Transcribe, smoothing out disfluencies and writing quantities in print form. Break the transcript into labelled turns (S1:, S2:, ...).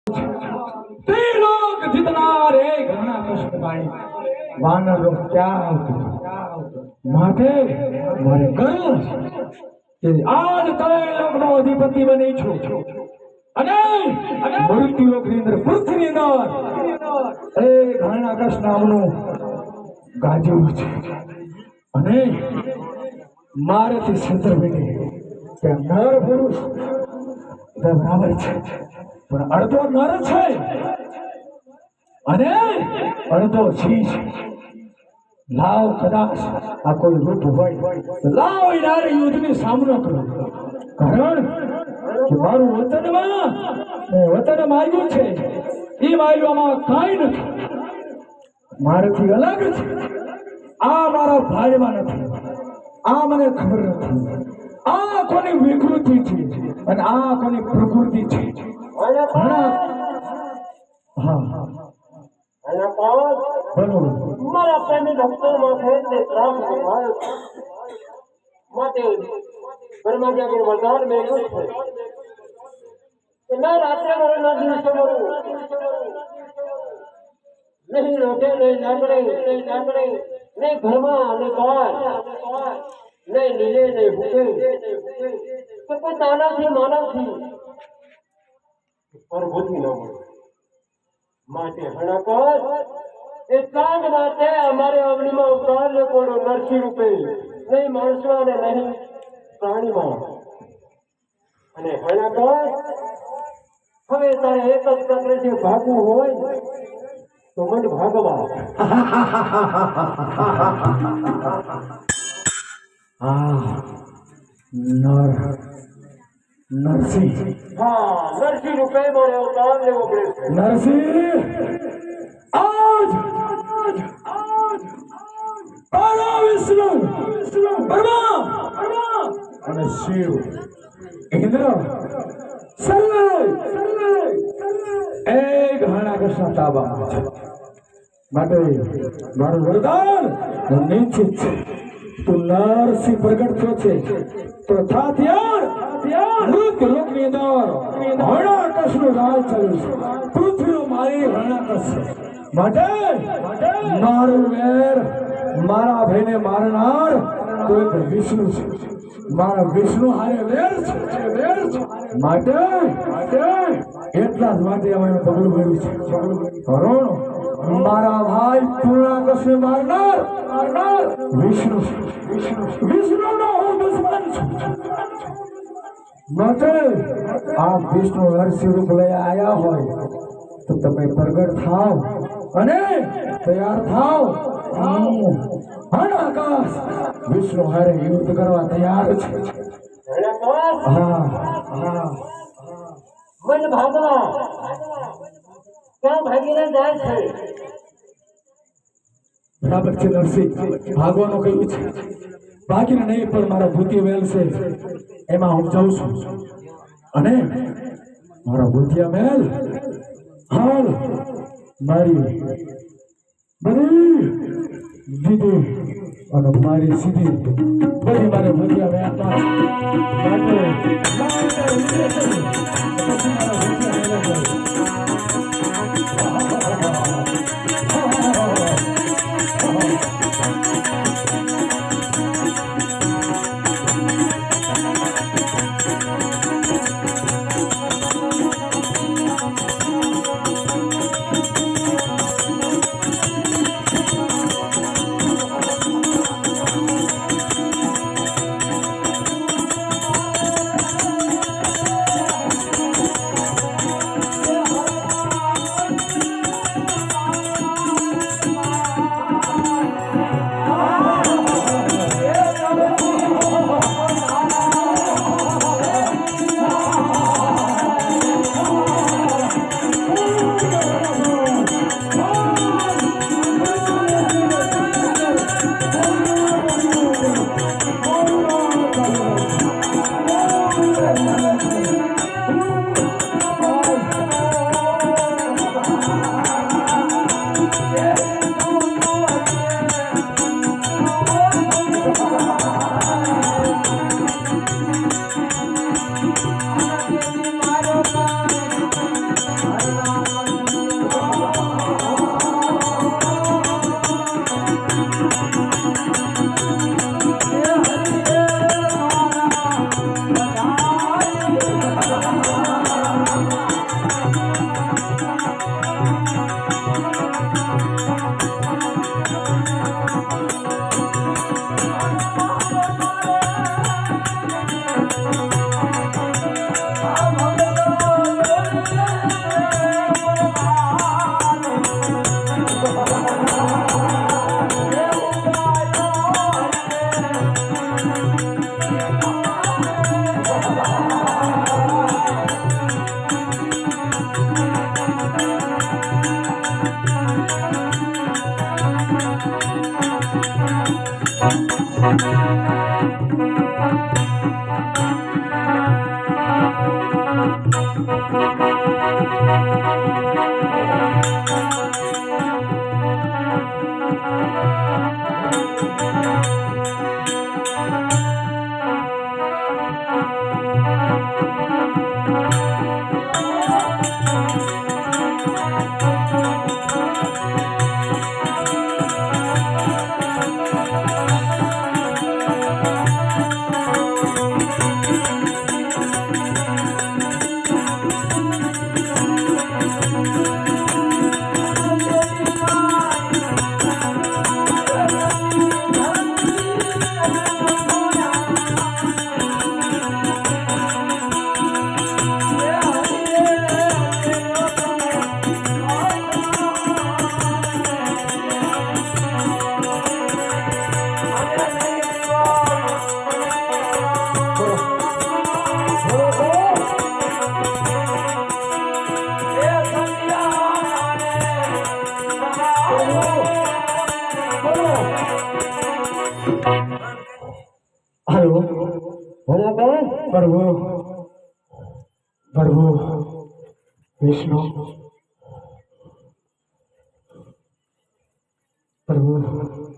S1: त्रिलोक जितना रे घना कष्ट पाई वानर लोग क्या माथे मारे गर्व કે આજ તમે લોકનો અધિપતિ બની છો અને મૃત્યુ લોકની અંદર પૃથ્વીની અંદર એ ઘણા કૃષ્ણ નામનું ગાજ્યું છે અને મારેથી સત્ર બેઠી કે નર પુરુષ બરાબર છે પણ અડધો નર છે અને અડધો શીશ લાવ કદાચ આ કોઈ રૂપ હોય તો લાવ એ નારે યુદ્ધની સામનો કરો કારણ કે મારું વતન માર્યું છે એ માર્યામાં કાંઈ નથી મારાથી અલગ છે આ મારા ભાઈમાં નથી આ મને ખબર નથી આ કોની વિકૃતિ છે અને આ કોની પ્રકૃતિ છે હા
S2: મારા પ્રેમી ભક્તોમાં ભેદને ત્રાસ દેખાયો છે માટે બ્રહ્માજીએ વરદાન મેળવ્યું છે કે ના રાત્રે મરણના દિવસે મરું નહીં રોટે નહીં લાકડે નહીં ઘરમાં નહીં બહાર નહીં નીલે નહીં ભૂખે કે કોઈ દાનાથી માનવથી પ્રભુથી ન મળે માટે હણકર એટલા જ માટે અમારે અગ્નિમાં અવતાર પડો નરસિંહ રૂપે નહીં માણસમાં અને નહીં પ્રાણીમાં અને હણકર હવે તારે એક જ ચક્ર જે ભાગવું હોય તો મન ભાગવા
S1: નરસિંહ
S2: હા નરસિંહ રૂપે મારે અવતાર લેવો પડે
S1: નરસિંહ આજ તારા વિષ્ણુ બ્રહ્મા અને શિવ ઇન્દ્ર સર્વે એક ઘણા કૃષ્ણ તાબામાં છે માટે મારું વરદાન નિશ્ચિત છે તું નરસિંહ પ્રગટ થયો છે તો થાત્યાર મૃત્યુ લોકની અંદર હરણાકશનું રાજ ચાલ્યું છે પૃથ્વીનો મારી હરણાકશ છે માટે મારું વેર મારા ભાઈને મારનાર તો એક વિષ્ણુ છે મારા વિષ્ણુ હારે વેર છે માટે એટલા જ માટે અમે પગલું ભર્યું છે કરોણ મારા ભાઈ પૂર્ણાકશને મારનાર વિષ્ણુ વિષ્ણુનો હું દુશ્મન છું માટે આ વિષ્ણુ નરસિંહ રૂપ લઈ આવ્યા હોય તો તમે પ્રગટ થાવ અને તૈયાર થાવ આકાશ વિષ્ણુ હારે યુદ્ધ કરવા તૈયાર છે
S2: મન ભાગવા ક્યાં ભાગીને જાય છે
S1: બરાબર છે નરસિંહ ભાગવાનું કહ્યું છે ભાગીને નહીં પણ મારો ભૂતિયો વેલ છે એમાં હું જાઉં છું અને મારો ભૂતિયા મહેલ હાલ મારી બધી દીદી અને મારી સીધી બધી મારે ભૂતિયા મહેલમાં हेलो
S2: ભણાકર
S1: प्रभु प्रभु विष्णु प्रभु